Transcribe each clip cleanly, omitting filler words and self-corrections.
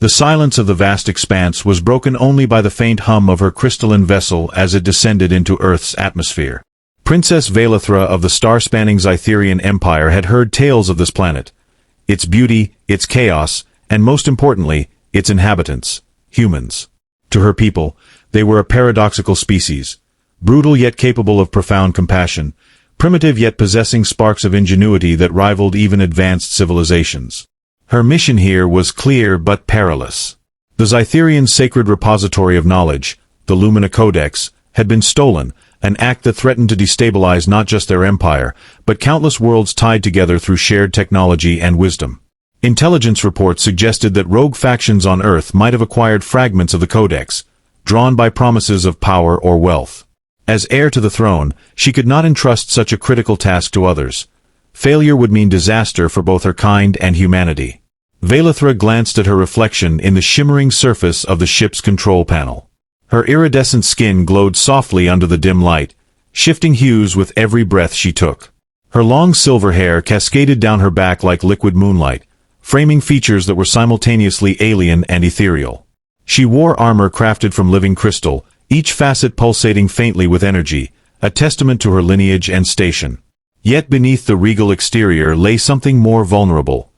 The silence of the vast expanse was broken only by the faint hum of her crystalline vessel as it descended into Earth's atmosphere. Princess Valithra of the star-spanning Zytherian Empire had heard tales of this planet, its beauty, its chaos, and most importantly, its inhabitants, humans. To her people, they were a paradoxical species, brutal yet capable of profound compassion, primitive yet possessing sparks of ingenuity that rivaled even advanced civilizations. Her mission here was clear but perilous. The Zytherian sacred repository of knowledge, the Lumina Codex, had been stolen, an act that threatened to destabilize not just their empire, but countless worlds tied together through shared technology and wisdom. Intelligence reports suggested that rogue factions on Earth might have acquired fragments of the Codex, drawn by promises of power or wealth. As heir to the throne, she could not entrust such a critical task to others. Failure would mean disaster for both her kind and humanity. Valithra glanced at her reflection in the shimmering surface of the ship's control panel. Her iridescent skin glowed softly under the dim light, shifting hues with every breath she took. Her long silver hair cascaded down her back like liquid moonlight, framing features that were simultaneously alien and ethereal. She wore armor crafted from living crystal, each facet pulsating faintly with energy, a testament to her lineage and station. Yet beneath the regal exterior lay something more vulnerable.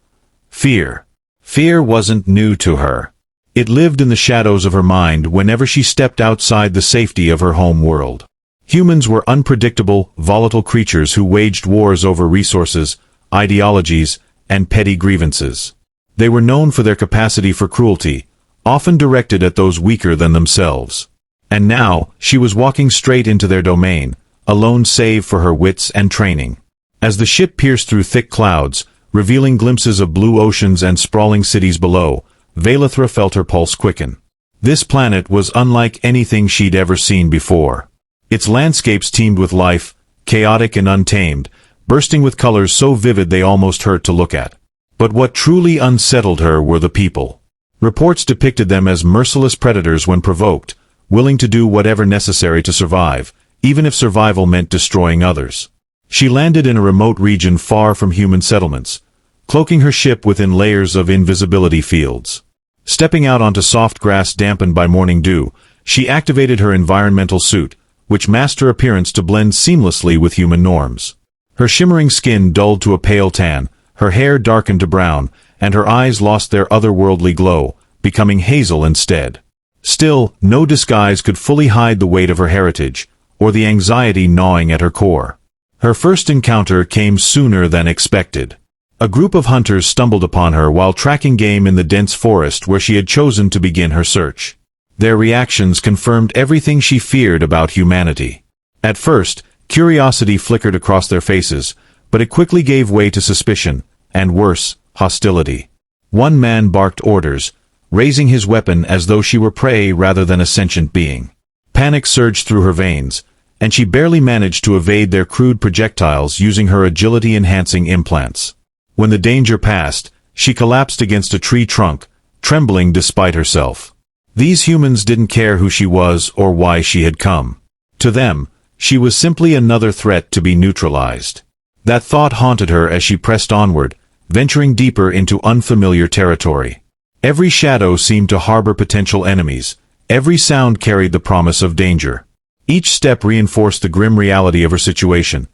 Fear. Fear wasn't new to her. It lived in the shadows of her mind whenever she stepped outside the safety of her home world. Humans were unpredictable, volatile creatures who waged wars over resources, ideologies, and petty grievances. They were known for their capacity for cruelty, often directed at those weaker than themselves. And now, she was walking straight into their domain, alone save for her wits and training. As the ship pierced through thick clouds, revealing glimpses of blue oceans and sprawling cities below, Valithra felt her pulse quicken. This planet was unlike anything she'd ever seen before. Its landscapes teemed with life, chaotic and untamed, bursting with colors so vivid they almost hurt to look at. But what truly unsettled her were the people. Reports depicted them as merciless predators when provoked, willing to do whatever necessary to survive, even if survival meant destroying others. She landed in a remote region far from human settlements, cloaking her ship within layers of invisibility fields. Stepping out onto soft grass dampened by morning dew, she activated her environmental suit, which masked her appearance to blend seamlessly with human norms. Her shimmering skin dulled to a pale tan, her hair darkened to brown, and her eyes lost their otherworldly glow, becoming hazel instead. Still, no disguise could fully hide the weight of her heritage, or the anxiety gnawing at her core. Her first encounter came sooner than expected. A group of hunters stumbled upon her while tracking game in the dense forest where she had chosen to begin her search. Their reactions confirmed everything she feared about humanity. At first, curiosity flickered across their faces, but it quickly gave way to suspicion, and worse, hostility. One man barked orders, raising his weapon as though she were prey rather than a sentient being. Panic surged through her veins, and she barely managed to evade their crude projectiles using her agility-enhancing implants. When the danger passed, she collapsed against a tree trunk, trembling despite herself. These humans didn't care who she was or why she had come. To them, she was simply another threat to be neutralized. That thought haunted her as she pressed onward, venturing deeper into unfamiliar territory. Every shadow seemed to harbor potential enemies. Every sound carried the promise of danger. Each step reinforced the grim reality of her situation.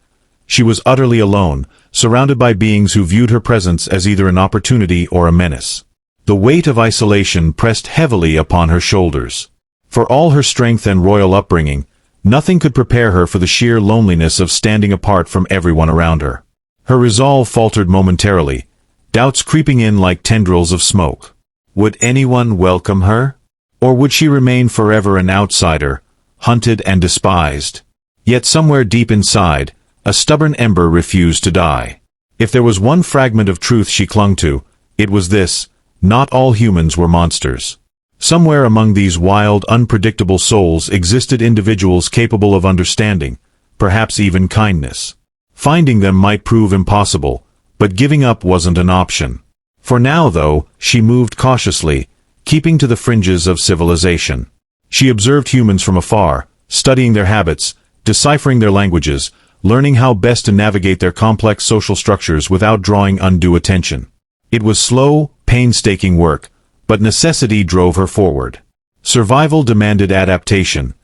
She was utterly alone, surrounded by beings who viewed her presence as either an opportunity or a menace. The weight of isolation pressed heavily upon her shoulders. For all her strength and royal upbringing, nothing could prepare her for the sheer loneliness of standing apart from everyone around her. Her resolve faltered momentarily, doubts creeping in like tendrils of smoke. Would anyone welcome her? Or would she remain forever an outsider, hunted and despised? Yet somewhere deep inside, a stubborn ember refused to die. If there was one fragment of truth she clung to, it was this: not all humans were monsters. Somewhere among these wild, unpredictable souls existed individuals capable of understanding, perhaps even kindness. Finding them might prove impossible, but giving up wasn't an option. For now, though, she moved cautiously, keeping to the fringes of civilization. She observed humans from afar, studying their habits, deciphering their languages, learning how best to navigate their complex social structures without drawing undue attention. It was slow, painstaking work, But necessity drove her forward. Survival demanded adaptation,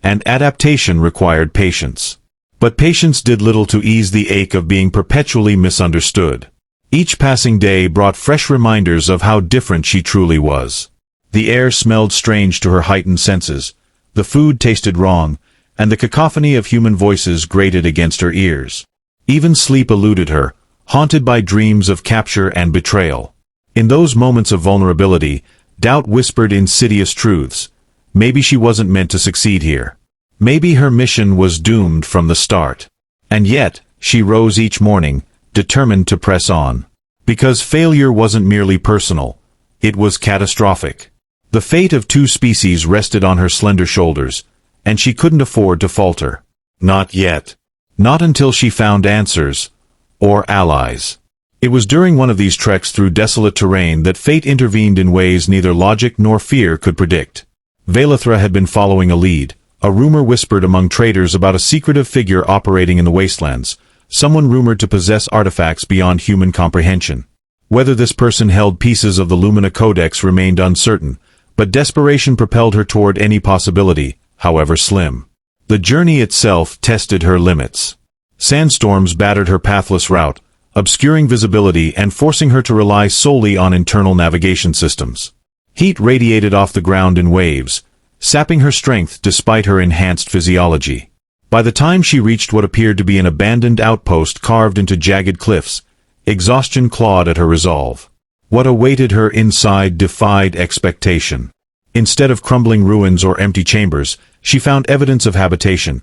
and adaptation required patience. But patience did little to ease the ache of being perpetually misunderstood. Each passing day brought fresh reminders of how different she truly was. The air smelled strange to her heightened senses, the food tasted wrong, and the cacophony of human voices grated against her ears. Even sleep eluded her, haunted by dreams of capture and betrayal. In those moments of vulnerability, doubt whispered insidious truths. Maybe she wasn't meant to succeed here. Maybe her mission was doomed from the start. And yet, she rose each morning, determined to press on. Because failure wasn't merely personal, it was catastrophic. The fate of 2 species rested on her slender shoulders, and she couldn't afford to falter. Not yet. Not until she found answers, or allies. It was during one of these treks through desolate terrain that fate intervened in ways neither logic nor fear could predict. Velethra had been following a lead. A rumor whispered among traders about a secretive figure operating in the wastelands, someone rumored to possess artifacts beyond human comprehension. Whether this person held pieces of the Lumina Codex remained uncertain, but desperation propelled her toward any possibility, however slim. The journey itself tested her limits. Sandstorms battered her pathless route, obscuring visibility and forcing her to rely solely on internal navigation systems. Heat radiated off the ground in waves, sapping her strength despite her enhanced physiology. By the time she reached what appeared to be an abandoned outpost carved into jagged cliffs, exhaustion clawed at her resolve. What awaited her inside defied expectation. Instead of crumbling ruins or empty chambers, she found evidence of habitation.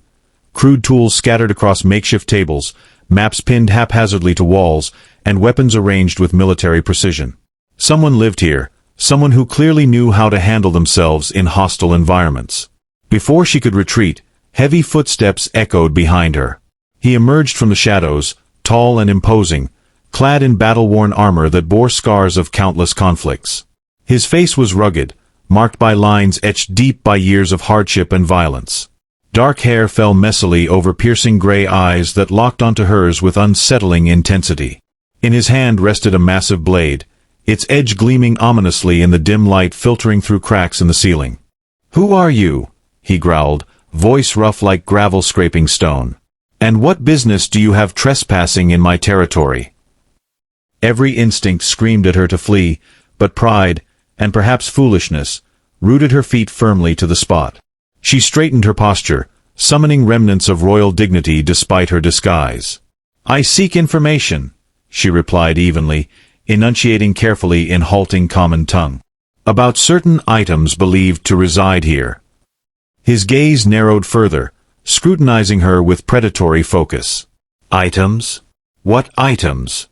Crude tools scattered across makeshift tables, maps pinned haphazardly to walls, and weapons arranged with military precision. Someone lived here, someone who clearly knew how to handle themselves in hostile environments. Before she could retreat, heavy footsteps echoed behind her. He emerged from the shadows, tall and imposing, clad in battle-worn armor that bore scars of countless conflicts. His face was rugged, marked by lines etched deep by years of hardship and violence. Dark hair fell messily over piercing gray eyes that locked onto hers with unsettling intensity. In his hand rested a massive blade, its edge gleaming ominously in the dim light filtering through cracks in the ceiling. "Who are you?" he growled, voice rough like gravel scraping stone. "And what business do you have trespassing in my territory?" Every instinct screamed at her to flee, but pride, and perhaps foolishness, rooted her feet firmly to the spot. She straightened her posture, summoning remnants of royal dignity despite her disguise. "I seek information," she replied evenly, enunciating carefully in halting common tongue. "About certain items believed to reside here." His gaze narrowed further, scrutinizing her with predatory focus. "Items? What items?"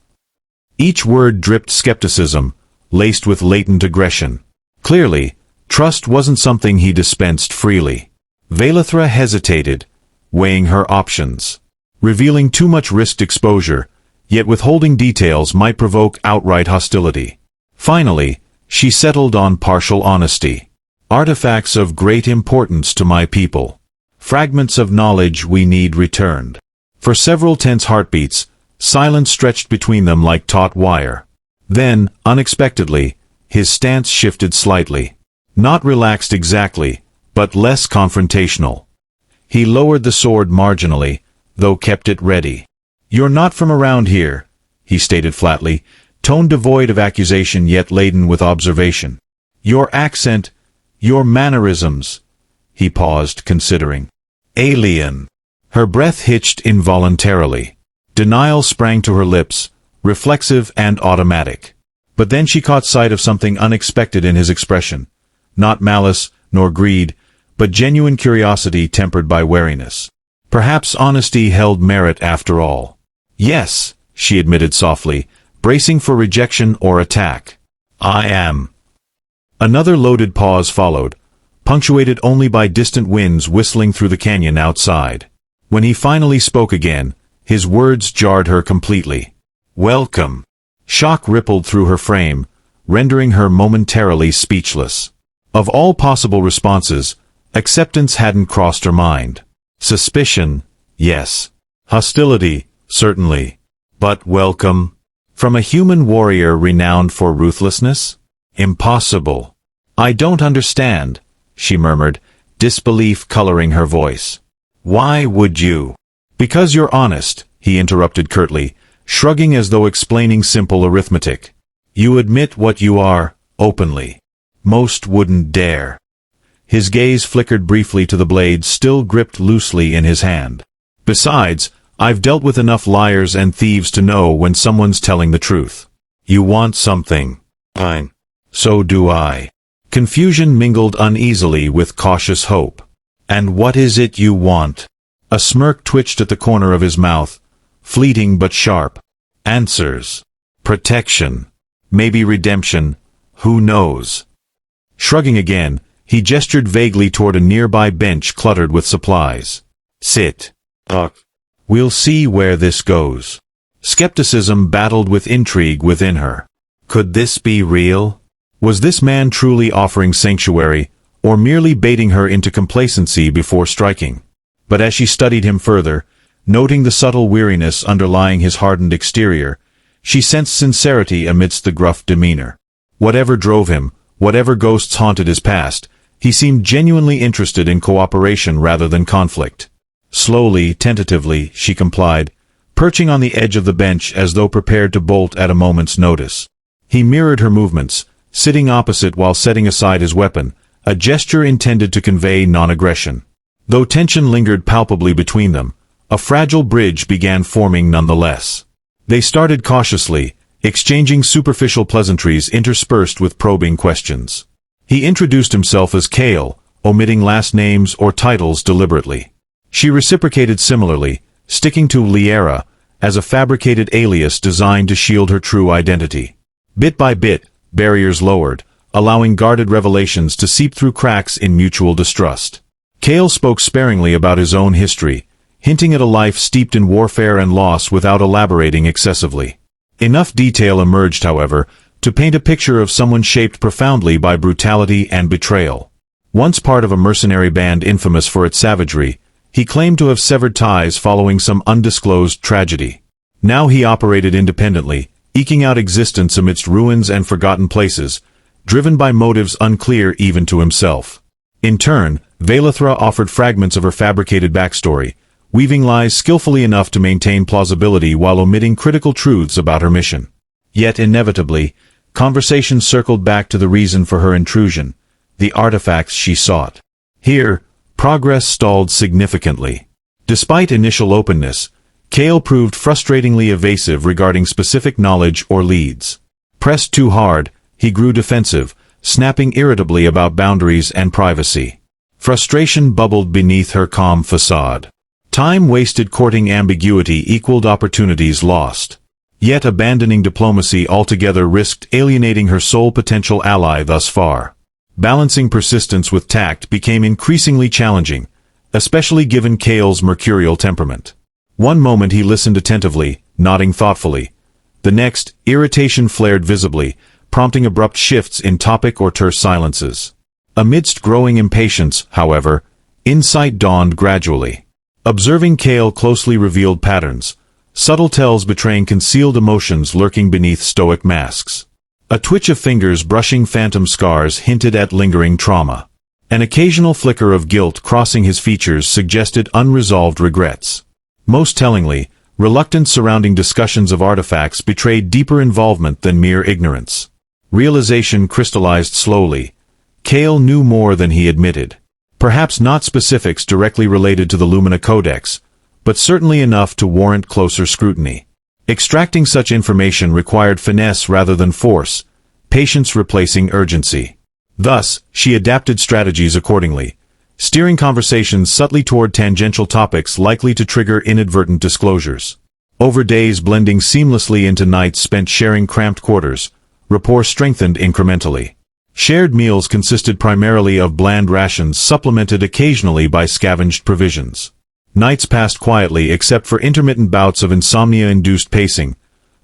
Each word dripped skepticism, laced with latent aggression. Clearly, trust wasn't something he dispensed freely. Velethra hesitated, weighing her options. Revealing too much risked exposure, yet withholding details might provoke outright hostility. Finally, she settled on partial honesty. "Artifacts of great importance to my people. Fragments of knowledge we need returned." For several tense heartbeats, silence stretched between them like taut wire. Then, unexpectedly, his stance shifted slightly. Not relaxed exactly, but less confrontational. He lowered the sword marginally, though kept it ready. "You're not from around here," he stated flatly, tone devoid of accusation yet laden with observation. "Your accent, your mannerisms." He paused, considering. "Alien." Her breath hitched involuntarily. Denial sprang to her lips, reflexive and automatic. But then she caught sight of something unexpected in his expression. Not malice, nor greed, but genuine curiosity tempered by wariness. Perhaps honesty held merit after all. "Yes," she admitted softly, bracing for rejection or attack. "I am." Another loaded pause followed, punctuated only by distant winds whistling through the canyon outside. When he finally spoke again, his words jarred her completely. "Welcome." Shock rippled through her frame, rendering her momentarily speechless. Of all possible responses, acceptance hadn't crossed her mind. Suspicion, yes. Hostility, certainly. But welcome? From a human warrior renowned for ruthlessness? Impossible. I don't understand, she murmured, disbelief coloring her voice. Why would you? Because you're honest, he interrupted curtly, shrugging as though explaining simple arithmetic. You admit what you are, openly. Most wouldn't dare. His gaze flickered briefly to the blade still gripped loosely in his hand. Besides, I've dealt with enough liars and thieves to know when someone's telling the truth. You want something. Fine. So do I. Confusion mingled uneasily with cautious hope. And what is it you want? A smirk twitched at the corner of his mouth, fleeting but sharp. Answers. Protection. Maybe redemption. Who knows? Shrugging again, he gestured vaguely toward a nearby bench cluttered with supplies. Sit. We'll see where this goes. Skepticism battled with intrigue within her. Could this be real? Was this man truly offering sanctuary, or merely baiting her into complacency before striking? But as she studied him further, noting the subtle weariness underlying his hardened exterior, she sensed sincerity amidst the gruff demeanor. Whatever drove him, whatever ghosts haunted his past, he seemed genuinely interested in cooperation rather than conflict. Slowly, tentatively, she complied, perching on the edge of the bench as though prepared to bolt at a moment's notice. He mirrored her movements, sitting opposite while setting aside his weapon, a gesture intended to convey non-aggression. Though tension lingered palpably between them, a fragile bridge began forming nonetheless. They started cautiously, exchanging superficial pleasantries interspersed with probing questions. He introduced himself as Kale, omitting last names or titles deliberately. She reciprocated similarly, sticking to Liera as a fabricated alias designed to shield her true identity. Bit by bit, barriers lowered, allowing guarded revelations to seep through cracks in mutual distrust. Kale spoke sparingly about his own history, hinting at a life steeped in warfare and loss without elaborating excessively. Enough detail emerged, however, to paint a picture of someone shaped profoundly by brutality and betrayal. Once part of a mercenary band infamous for its savagery, he claimed to have severed ties following some undisclosed tragedy. Now he operated independently, eking out existence amidst ruins and forgotten places, driven by motives unclear even to himself. In turn, Velithra offered fragments of her fabricated backstory, weaving lies skillfully enough to maintain plausibility while omitting critical truths about her mission. Yet inevitably, conversation circled back to the reason for her intrusion, the artifacts she sought. Here, progress stalled significantly. Despite initial openness, Kale proved frustratingly evasive regarding specific knowledge or leads. Pressed too hard, he grew defensive, snapping irritably about boundaries and privacy. Frustration bubbled beneath her calm facade. Time wasted courting ambiguity equaled opportunities lost. Yet abandoning diplomacy altogether risked alienating her sole potential ally thus far. Balancing persistence with tact became increasingly challenging, especially given Kale's mercurial temperament. One moment he listened attentively, nodding thoughtfully. The next, irritation flared visibly, prompting abrupt shifts in topic or terse silences. Amidst growing impatience, however, insight dawned gradually. Observing Kale closely revealed patterns, subtle tells betraying concealed emotions lurking beneath stoic masks. A twitch of fingers brushing phantom scars hinted at lingering trauma. An occasional flicker of guilt crossing his features suggested unresolved regrets. Most tellingly, reluctance surrounding discussions of artifacts betrayed deeper involvement than mere ignorance. Realization crystallized slowly. Kale knew more than he admitted. Perhaps not specifics directly related to the Lumina Codex, but certainly enough to warrant closer scrutiny. Extracting such information required finesse rather than force, patience replacing urgency. Thus, she adapted strategies accordingly, steering conversations subtly toward tangential topics likely to trigger inadvertent disclosures. Over days blending seamlessly into nights spent sharing cramped quarters, rapport strengthened incrementally. Shared meals consisted primarily of bland rations supplemented occasionally by scavenged provisions. Nights passed quietly except for intermittent bouts of insomnia-induced pacing,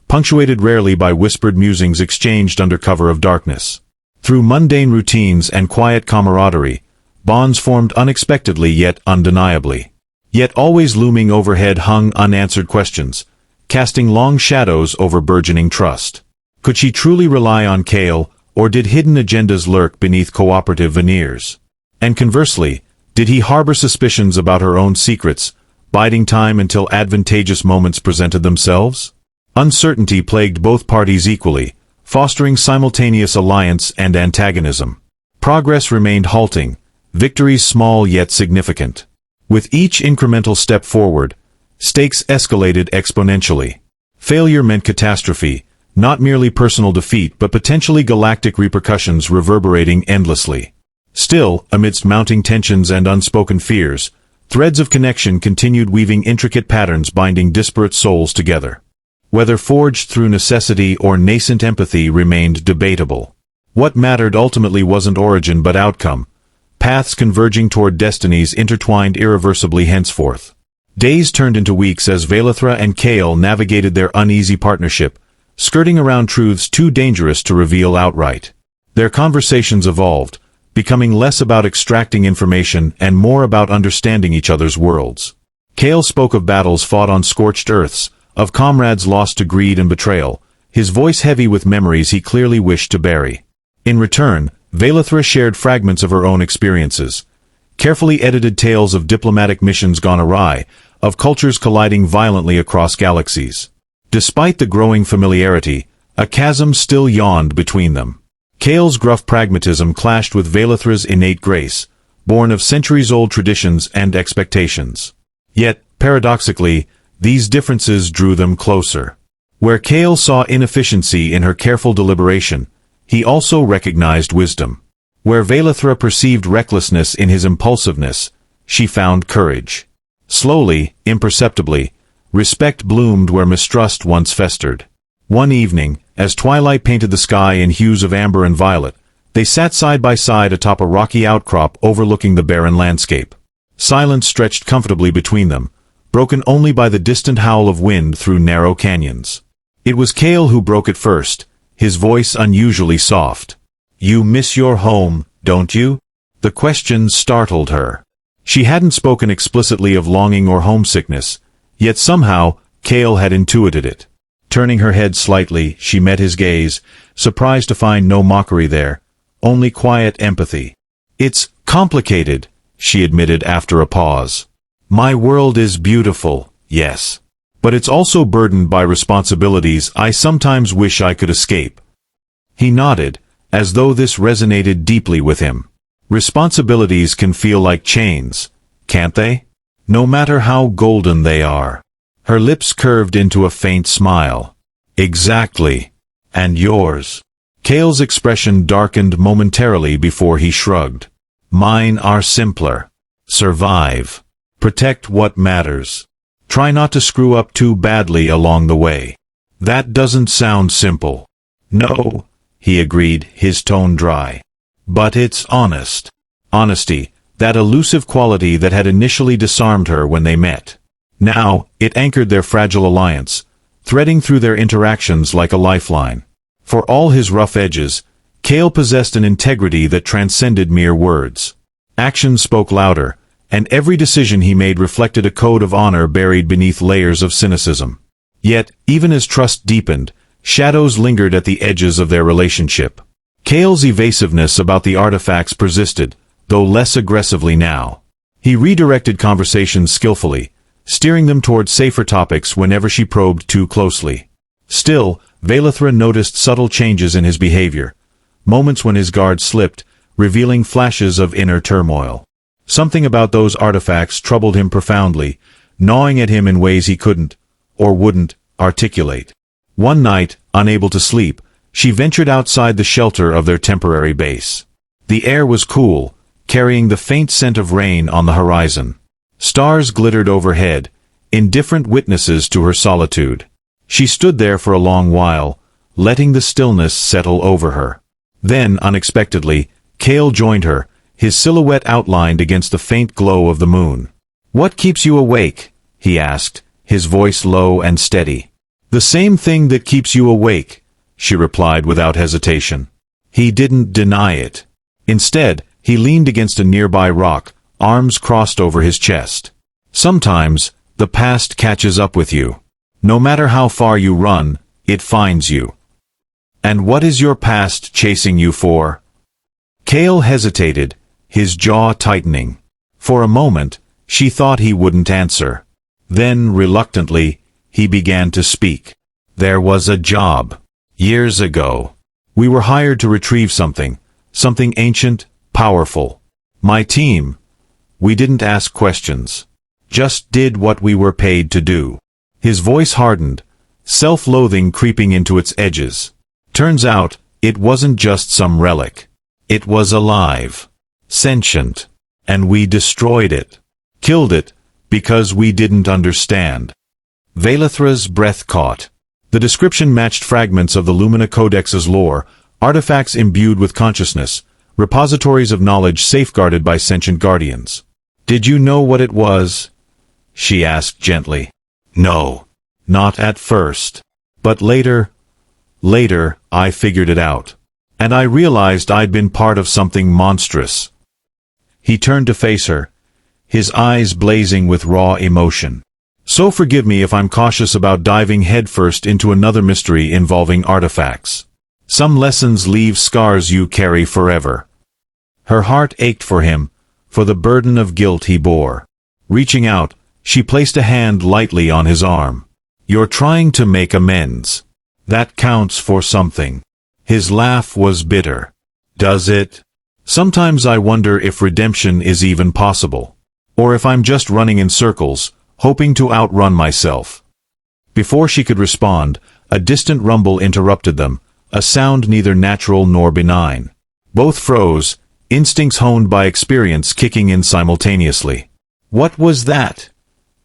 punctuated rarely by whispered musings exchanged under cover of darkness. Through mundane routines and quiet camaraderie, bonds formed unexpectedly yet undeniably. Yet always looming overhead hung unanswered questions, casting long shadows over burgeoning trust. Could she truly rely on Kale, or did hidden agendas lurk beneath cooperative veneers? And conversely, did he harbor suspicions about her own secrets, biding time until advantageous moments presented themselves? Uncertainty plagued both parties equally, fostering simultaneous alliance and antagonism. Progress remained halting, victories small yet significant. With each incremental step forward, stakes escalated exponentially. Failure meant catastrophe, not merely personal defeat but potentially galactic repercussions reverberating endlessly. Still, amidst mounting tensions and unspoken fears, threads of connection continued weaving intricate patterns binding disparate souls together. Whether forged through necessity or nascent empathy remained debatable. What mattered ultimately wasn't origin but outcome, paths converging toward destinies intertwined irreversibly henceforth. Days turned into weeks as Velithra and Kale navigated their uneasy partnership, skirting around truths too dangerous to reveal outright. Their conversations evolved, becoming less about extracting information and more about understanding each other's worlds. Kale spoke of battles fought on scorched earths, of comrades lost to greed and betrayal, his voice heavy with memories he clearly wished to bury. In return, Velithra shared fragments of her own experiences, carefully edited tales of diplomatic missions gone awry, of cultures colliding violently across galaxies. Despite the growing familiarity, a chasm still yawned between them. Kale's gruff pragmatism clashed with Velithra's innate grace, born of centuries-old traditions and expectations. Yet, paradoxically, these differences drew them closer. Where Kale saw inefficiency in her careful deliberation, he also recognized wisdom. Where Velithra perceived recklessness in his impulsiveness, she found courage. Slowly, imperceptibly, respect bloomed where mistrust once festered. One evening, as twilight painted the sky in hues of amber and violet, they sat side by side atop a rocky outcrop overlooking the barren landscape. Silence stretched comfortably between them, broken only by the distant howl of wind through narrow canyons. It was Kale who broke it first, his voice unusually soft. "You miss your home, don't you?" The question startled her. She hadn't spoken explicitly of longing or homesickness, yet somehow, Kale had intuited it. Turning her head slightly, she met his gaze, surprised to find no mockery there, only quiet empathy. "It's complicated," she admitted after a pause. "My world is beautiful, yes. But it's also burdened by responsibilities I sometimes wish I could escape." He nodded, as though this resonated deeply with him. Responsibilities can feel like chains, can't they? No matter how golden they are. Her lips curved into a faint smile. "Exactly. And yours?" Kale's expression darkened momentarily before he shrugged. "Mine are simpler. Survive. Protect what matters. Try not to screw up too badly along the way." "That doesn't sound simple." "No," he agreed, his tone dry. "But it's honest." Honesty, that elusive quality that had initially disarmed her when they met. Now, it anchored their fragile alliance, threading through their interactions like a lifeline. For all his rough edges, Kale possessed an integrity that transcended mere words. Actions spoke louder, and every decision he made reflected a code of honor buried beneath layers of cynicism. Yet, even as trust deepened, shadows lingered at the edges of their relationship. Kale's evasiveness about the artifacts persisted, though less aggressively now. He redirected conversations skillfully, steering them toward safer topics whenever she probed too closely. Still, Velithra noticed subtle changes in his behavior, moments when his guard slipped, revealing flashes of inner turmoil. Something about those artifacts troubled him profoundly, gnawing at him in ways he couldn't, or wouldn't, articulate. One night, unable to sleep, she ventured outside the shelter of their temporary base. The air was cool, carrying the faint scent of rain on the horizon. Stars glittered overhead, indifferent witnesses to her solitude. She stood there for a long while, letting the stillness settle over her. Then, unexpectedly, Kale joined her, his silhouette outlined against the faint glow of the moon. "What keeps you awake?" he asked, his voice low and steady. "The same thing that keeps you awake," she replied without hesitation. He didn't deny it. Instead, he leaned against a nearby rock, arms crossed over his chest. "Sometimes, the past catches up with you. No matter how far you run, it finds you." And what is your past chasing you for? Cale hesitated, his jaw tightening. For a moment, she thought he wouldn't answer. Then, reluctantly, he began to speak. There was a job. Years ago. We were hired to retrieve something ancient, powerful. My team, we didn't ask questions. Just did what we were paid to do. His voice hardened, self-loathing creeping into its edges. Turns out, it wasn't just some relic. It was alive. Sentient. And we destroyed it. Killed it, because we didn't understand. Velithra's breath caught. The description matched fragments of the Lumina Codex's lore, artifacts imbued with consciousness, repositories of knowledge safeguarded by sentient guardians. Did you know what it was? She asked gently. No. Not at first. But later, I figured it out. And I realized I'd been part of something monstrous. He turned to face her, his eyes blazing with raw emotion. So forgive me if I'm cautious about diving headfirst into another mystery involving artifacts. Some lessons leave scars you carry forever. Her heart ached for him, for the burden of guilt he bore. Reaching out, she placed a hand lightly on his arm. You're trying to make amends. That counts for something. His laugh was bitter. Does it? Sometimes I wonder if redemption is even possible. Or if I'm just running in circles, hoping to outrun myself. Before she could respond, a distant rumble interrupted them, a sound neither natural nor benign. Both froze, instincts honed by experience kicking in simultaneously. What was that?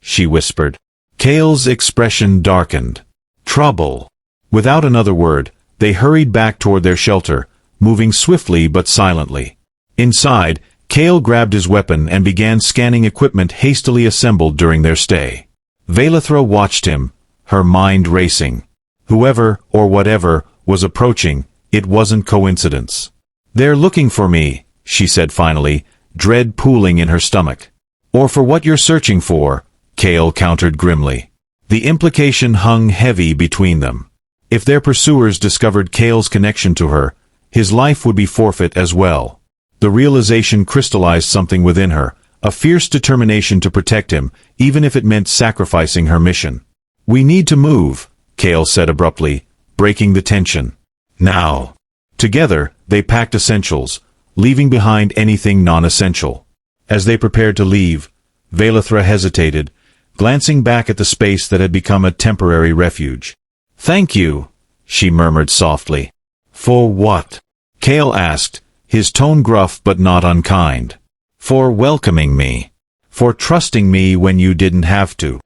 She whispered. Cale's expression darkened. Trouble. Without another word, they hurried back toward their shelter, moving swiftly but silently. Inside, Cale grabbed his weapon and began scanning equipment hastily assembled during their stay. Velithra watched him, her mind racing. Whoever, or whatever, was approaching, it wasn't coincidence. They're looking for me, she said finally, dread pooling in her stomach. Or for what you're searching for, Cale countered grimly. The implication hung heavy between them. If their pursuers discovered Cale's connection to her, his life would be forfeit as well. The realization crystallized something within her, a fierce determination to protect him, even if it meant sacrificing her mission. We need to move, Cale said abruptly, breaking the tension. Now. Together, they packed essentials, leaving behind anything non-essential. As they prepared to leave, Velithra hesitated, glancing back at the space that had become a temporary refuge. Thank you, she murmured softly. For what? Cale asked, his tone gruff but not unkind. For welcoming me. For trusting me when you didn't have to.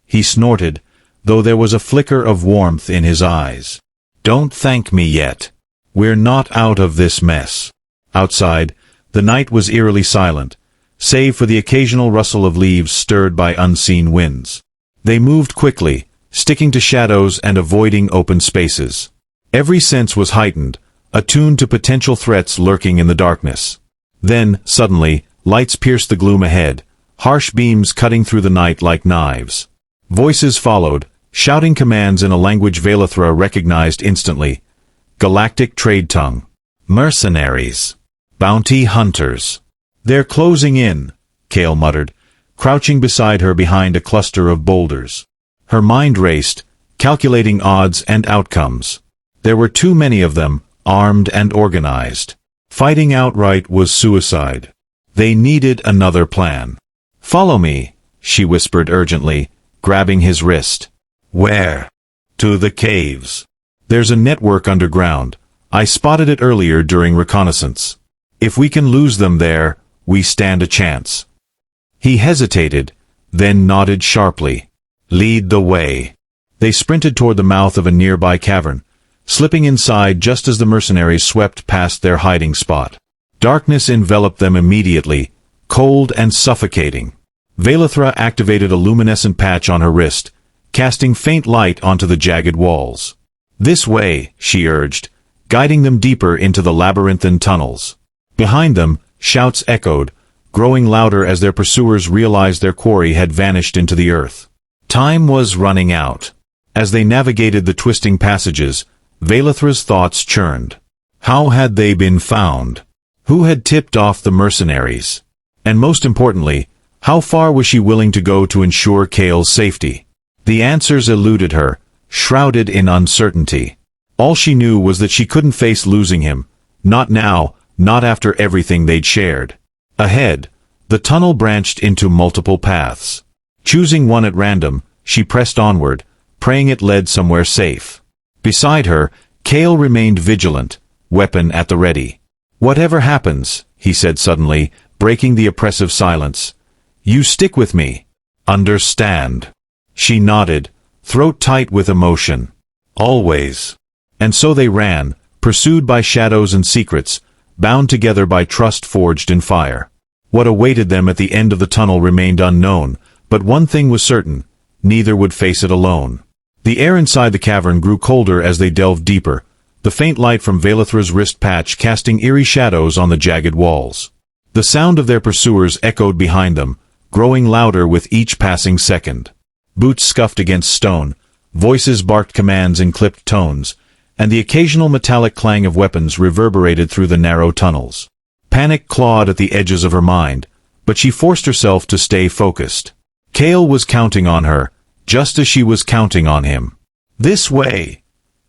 He snorted, though there was a flicker of warmth in his eyes. Don't thank me yet. We're not out of this mess. Outside, the night was eerily silent, save for the occasional rustle of leaves stirred by unseen winds. They moved quickly, sticking to shadows and avoiding open spaces. Every sense was heightened, attuned to potential threats lurking in the darkness. Then, suddenly, lights pierced the gloom ahead, harsh beams cutting through the night like knives. Voices followed, shouting commands in a language Velithra recognized instantly. Galactic trade tongue. Mercenaries. Bounty hunters. They're closing in, Cale muttered, crouching beside her behind a cluster of boulders. Her mind raced, calculating odds and outcomes. There were too many of them, armed and organized. Fighting outright was suicide. They needed another plan. Follow me, she whispered urgently, grabbing his wrist. Where? To the caves. There's a network underground. I spotted it earlier during reconnaissance. If we can lose them there, we stand a chance. He hesitated, then nodded sharply. Lead the way. They sprinted toward the mouth of a nearby cavern, slipping inside just as the mercenaries swept past their hiding spot. Darkness enveloped them immediately, cold and suffocating. Velithra activated a luminescent patch on her wrist, casting faint light onto the jagged walls. This way, she urged, guiding them deeper into the labyrinthine tunnels. Behind them, shouts echoed, growing louder as their pursuers realized their quarry had vanished into the earth. Time was running out. As they navigated the twisting passages, Velathra's thoughts churned. How had they been found? Who had tipped off the mercenaries? And most importantly, how far was she willing to go to ensure Cale's safety? The answers eluded her, shrouded in uncertainty. All she knew was that she couldn't face losing him. Not now, not after everything they'd shared. Ahead, the tunnel branched into multiple paths. Choosing one at random, she pressed onward, praying it led somewhere safe. Beside her, Cale remained vigilant, weapon at the ready. "Whatever happens," he said suddenly, breaking the oppressive silence, "you stick with me. Understand?" She nodded, throat tight with emotion. "Always." And so they ran, pursued by shadows and secrets, bound together by trust forged in fire. What awaited them at the end of the tunnel remained unknown, but one thing was certain: neither would face it alone. The air inside the cavern grew colder as they delved deeper, the faint light from Velathra's wrist patch casting eerie shadows on the jagged walls. The sound of their pursuers echoed behind them, growing louder with each passing second. Boots scuffed against stone, voices barked commands in clipped tones, and the occasional metallic clang of weapons reverberated through the narrow tunnels. Panic clawed at the edges of her mind, but she forced herself to stay focused. Cale was counting on her, just as she was counting on him. "This way,"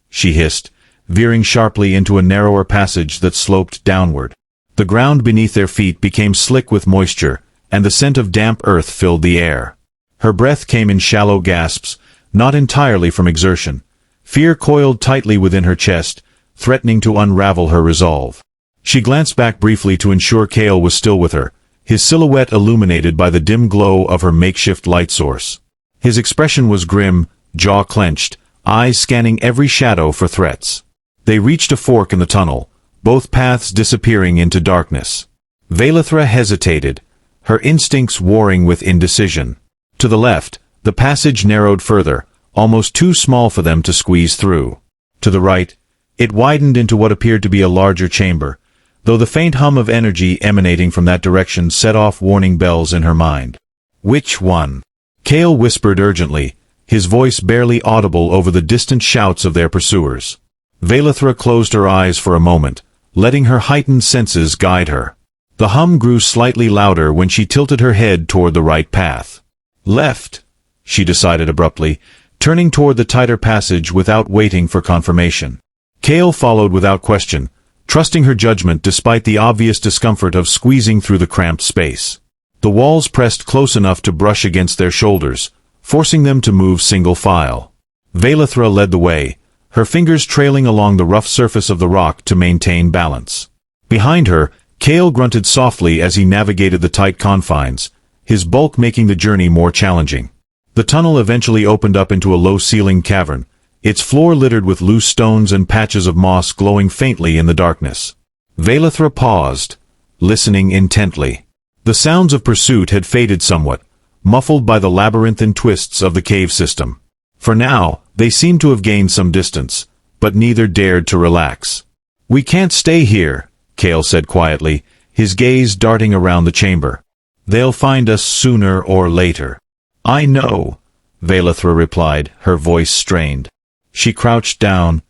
she hissed, veering sharply into a narrower passage that sloped downward. The ground beneath their feet became slick with moisture, and the scent of damp earth filled the air. Her breath came in shallow gasps, not entirely from exertion. Fear coiled tightly within her chest, threatening to unravel her resolve. She glanced back briefly to ensure Cale was still with her, his silhouette illuminated by the dim glow of her makeshift light source. His expression was grim, jaw clenched, eyes scanning every shadow for threats. They reached a fork in the tunnel, both paths disappearing into darkness. Velathra hesitated, her instincts warring with indecision. To the left, the passage narrowed further, almost too small for them to squeeze through. To the right, it widened into what appeared to be a larger chamber, though the faint hum of energy emanating from that direction set off warning bells in her mind. "Which one?" Cale whispered urgently, his voice barely audible over the distant shouts of their pursuers. Velathra closed her eyes for a moment, letting her heightened senses guide her. The hum grew slightly louder when she tilted her head toward the right path. "Left," she decided abruptly, turning toward the tighter passage without waiting for confirmation. Cale followed without question, trusting her judgment despite the obvious discomfort of squeezing through the cramped space. The walls pressed close enough to brush against their shoulders, forcing them to move single file. Velathra led the way, her fingers trailing along the rough surface of the rock to maintain balance. Behind her, Cale grunted softly as he navigated the tight confines, his bulk making the journey more challenging. The tunnel eventually opened up into a low-ceilinged cavern, its floor littered with loose stones and patches of moss glowing faintly in the darkness. Velathra paused, listening intently. The sounds of pursuit had faded somewhat, muffled by the labyrinthine twists of the cave system. For now, they seemed to have gained some distance, but neither dared to relax. "We can't stay here," Cale said quietly, his gaze darting around the chamber. "They'll find us sooner or later." "I know," Velathra replied, her voice strained. She crouched down,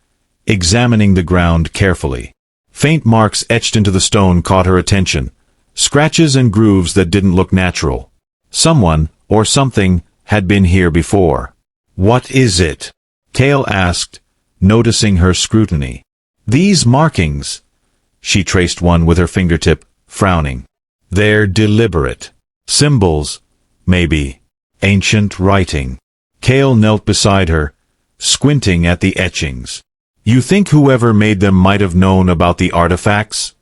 examining the ground carefully. Faint marks etched into the stone caught her attention, scratches and grooves that didn't look natural. Someone, or something, had been here before. "What is it?" Cale asked, noticing her scrutiny. "These markings." She traced one with her fingertip, frowning. "They're deliberate. Symbols, maybe. Ancient writing." Cale knelt beside her, squinting at the etchings. "You think whoever made them might have known about the artifacts?"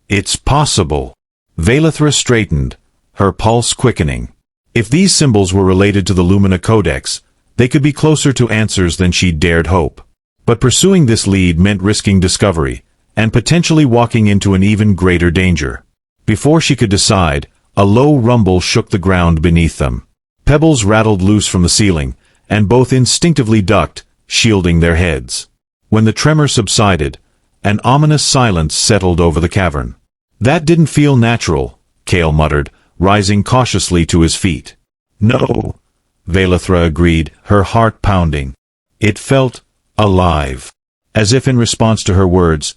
"It's possible." Velathra straightened, her pulse quickening. If these symbols were related to the Lumina Codex, they could be closer to answers than she dared hope. But pursuing this lead meant risking discovery, and potentially walking into an even greater danger. Before she could decide, a low rumble shook the ground beneath them. Pebbles rattled loose from the ceiling, and both instinctively ducked, shielding their heads. When the tremor subsided, an ominous silence settled over the cavern. "That didn't feel natural," Cale muttered, rising cautiously to his feet. "No," Velathra agreed, her heart pounding. "It felt alive." As if in response to her words,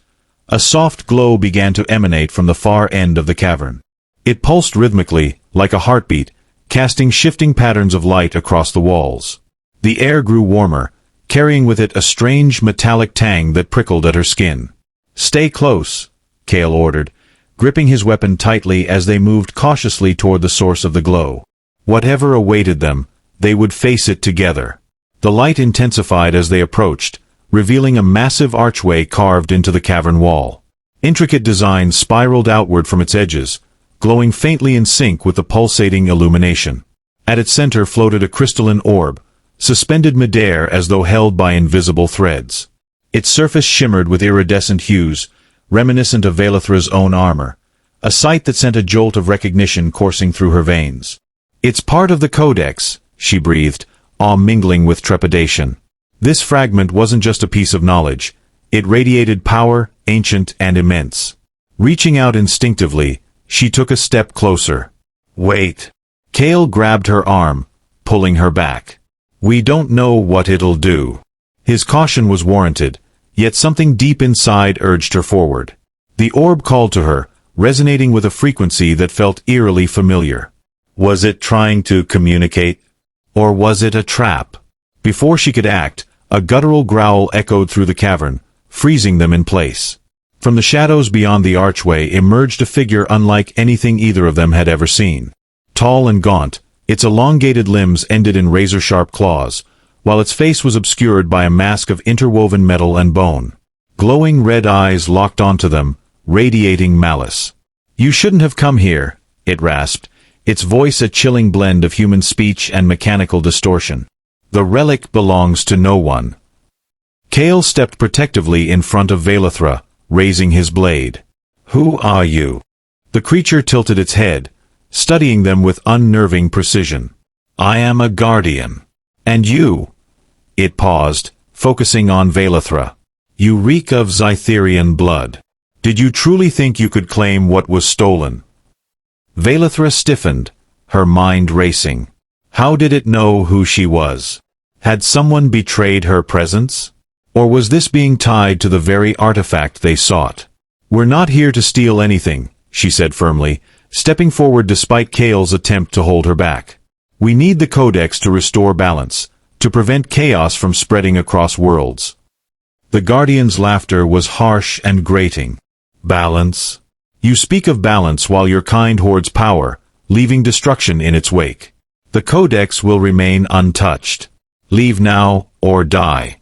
a soft glow began to emanate from the far end of the cavern. It pulsed rhythmically, like a heartbeat, casting shifting patterns of light across the walls. The air grew warmer, carrying with it a strange metallic tang that prickled at her skin. "Stay close," Kale ordered, gripping his weapon tightly as they moved cautiously toward the source of the glow. Whatever awaited them, they would face it together. The light intensified as they approached, revealing a massive archway carved into the cavern wall. Intricate designs spiraled outward from its edges, glowing faintly in sync with the pulsating illumination. At its center floated a crystalline orb, suspended midair as though held by invisible threads. Its surface shimmered with iridescent hues, reminiscent of Velithra's own armor, a sight that sent a jolt of recognition coursing through her veins. "It's part of the Codex," she breathed, awe mingling with trepidation. This fragment wasn't just a piece of knowledge. It radiated power, ancient and immense. Reaching out instinctively, she took a step closer. "Wait." Kale grabbed her arm, pulling her back. "We don't know what it'll do." His caution was warranted, yet something deep inside urged her forward. The orb called to her, resonating with a frequency that felt eerily familiar. Was it trying to communicate? Or was it a trap? Before she could act, a guttural growl echoed through the cavern, freezing them in place. From the shadows beyond the archway emerged a figure unlike anything either of them had ever seen. Tall and gaunt, its elongated limbs ended in razor-sharp claws, while its face was obscured by a mask of interwoven metal and bone. Glowing red eyes locked onto them, radiating malice. "You shouldn't have come here," it rasped, its voice a chilling blend of human speech and mechanical distortion. "The relic belongs to no one." Kale stepped protectively in front of Velithra, raising his blade. "Who are you?" The creature tilted its head, studying them with unnerving precision. "I am a guardian. And you?" It paused, focusing on Velithra. "You reek of Zytherian blood. Did you truly think you could claim what was stolen?" Velithra stiffened, her mind racing. How did it know who she was? Had someone betrayed her presence? Or was this being tied to the very artifact they sought? "We're not here to steal anything," she said firmly, stepping forward despite Kale's attempt to hold her back. "We need the Codex to restore balance, to prevent chaos from spreading across worlds." The Guardian's laughter was harsh and grating. "Balance? You speak of balance while your kind hoards power, leaving destruction in its wake. The Codex will remain untouched. Leave now, or die."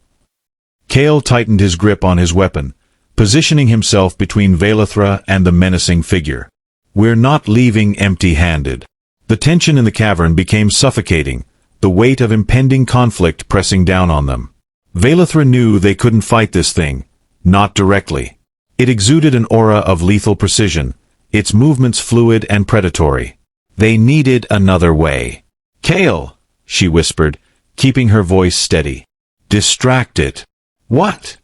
Kale tightened his grip on his weapon, positioning himself between Velithra and the menacing figure. "We're not leaving empty-handed." The tension in the cavern became suffocating, the weight of impending conflict pressing down on them. Velithra knew they couldn't fight this thing, not directly. It exuded an aura of lethal precision, its movements fluid and predatory. They needed another way. "Kale," she whispered, keeping her voice steady. "Distract it." "What?"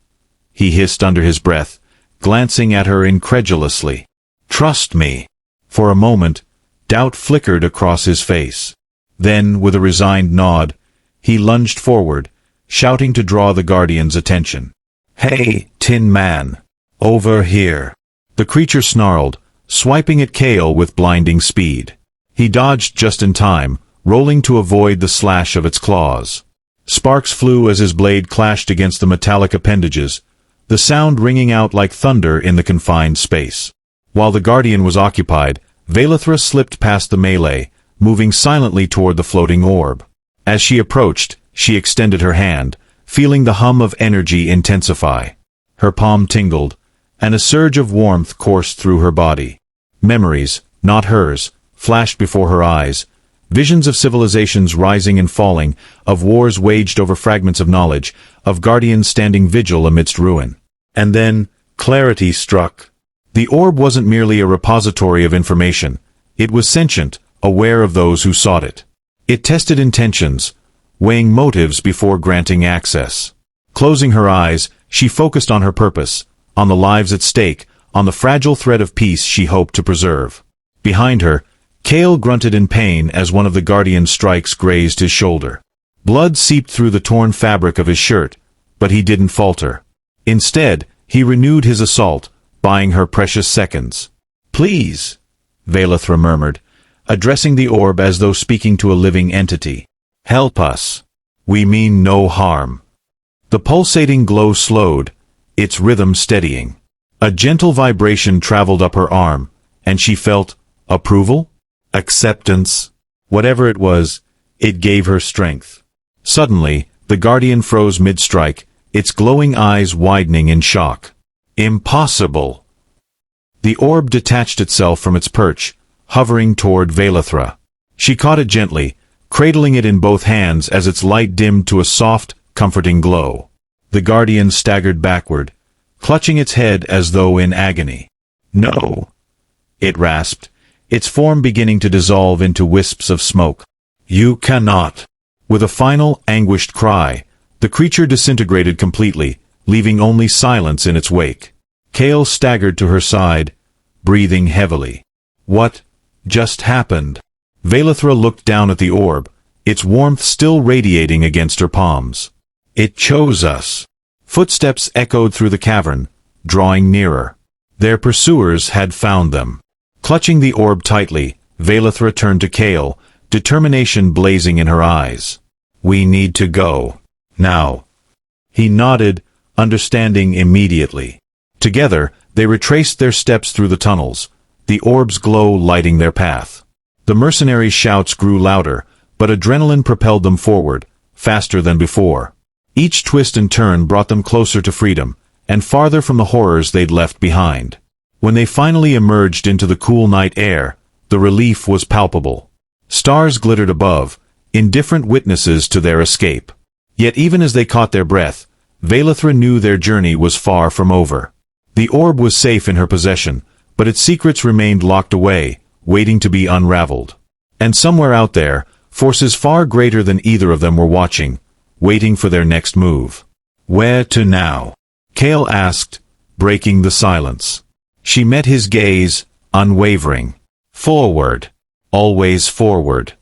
he hissed under his breath, glancing at her incredulously. "Trust me." For a moment, doubt flickered across his face. Then, with a resigned nod, he lunged forward, shouting to draw the Guardian's attention. "Hey, Tin Man! Over here!" The creature snarled, swiping at Kale with blinding speed. He dodged just in time, rolling to avoid the slash of its claws. Sparks flew as his blade clashed against the metallic appendages, the sound ringing out like thunder in the confined space. While the Guardian was occupied, Velithra slipped past the melee, moving silently toward the floating orb. As she approached, she extended her hand, feeling the hum of energy intensify. Her palm tingled, and a surge of warmth coursed through her body. Memories, not hers, flashed before her eyes, visions of civilizations rising and falling, of wars waged over fragments of knowledge, of guardians standing vigil amidst ruin. And then, clarity struck. The orb wasn't merely a repository of information. It was sentient, aware of those who sought it. It tested intentions, weighing motives before granting access. Closing her eyes, she focused on her purpose, on the lives at stake, on the fragile thread of peace she hoped to preserve. Behind her, Kale grunted in pain as one of the Guardian's strikes grazed his shoulder. Blood seeped through the torn fabric of his shirt, but he didn't falter. Instead, he renewed his assault, buying her precious seconds. "Please," Velethra murmured, addressing the orb as though speaking to a living entity. "Help us. We mean no harm." The pulsating glow slowed, its rhythm steadying. A gentle vibration traveled up her arm, and she felt approval? Acceptance? Whatever it was, it gave her strength. Suddenly, the Guardian froze mid-strike, its glowing eyes widening in shock. Impossible! The orb detached itself from its perch, hovering toward Velethra. She caught it gently, cradling it in both hands as its light dimmed to a soft, comforting glow. The Guardian staggered backward, clutching its head as though in agony. "No!" it rasped, its form beginning to dissolve into wisps of smoke. "You cannot!" With a final, anguished cry, the creature disintegrated completely, leaving only silence in its wake. Kale staggered to her side, breathing heavily. What just happened? Velethra looked down at the orb, its warmth still radiating against her palms. "It chose us." Footsteps echoed through the cavern, drawing nearer. Their pursuers had found them. Clutching the orb tightly, Velethra turned to Kale, determination blazing in her eyes. "We need to go. Now." He nodded, understanding immediately. Together, they retraced their steps through the tunnels, the orb's glow lighting their path. The mercenaries' shouts grew louder, but adrenaline propelled them forward, faster than before. Each twist and turn brought them closer to freedom, and farther from the horrors they'd left behind. When they finally emerged into the cool night air, the relief was palpable. Stars glittered above, indifferent witnesses to their escape. Yet even as they caught their breath, Velethra knew their journey was far from over. The orb was safe in her possession, but its secrets remained locked away, waiting to be unraveled. And somewhere out there, forces far greater than either of them were watching, waiting for their next move. "Where to now?" Kale asked, breaking the silence. She met his gaze, unwavering. "Forward. Always forward."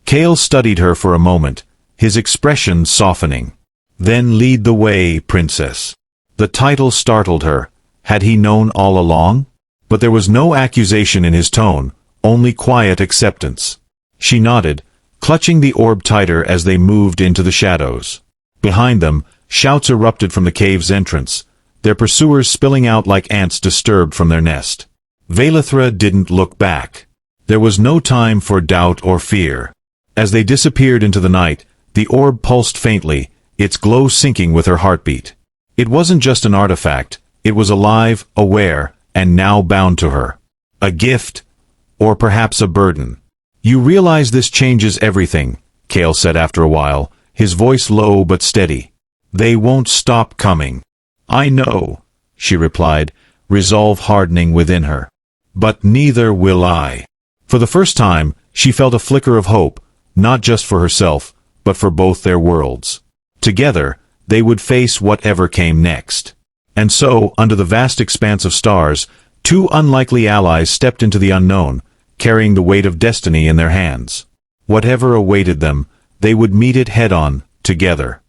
Kale studied her for a moment, his expression softening. "Then lead the way, princess." The title startled her. Had he known all along? But there was no accusation in his tone, only quiet acceptance. She nodded, clutching the orb tighter as they moved into the shadows. Behind them, shouts erupted from the cave's entrance, their pursuers spilling out like ants disturbed from their nest. Velethra didn't look back. There was no time for doubt or fear. As they disappeared into the night, the orb pulsed faintly, its glow syncing with her heartbeat. It wasn't just an artifact, it was alive, aware, and now bound to her. A gift, or perhaps a burden. "You realize this changes everything," Kale said after a while, his voice low but steady. "They won't stop coming." "I know," she replied, resolve hardening within her. "But neither will I." For the first time, she felt a flicker of hope, not just for herself, but for both their worlds. Together, they would face whatever came next. And so, under the vast expanse of stars, two unlikely allies stepped into the unknown, carrying the weight of destiny in their hands. Whatever awaited them, they would meet it head-on, together.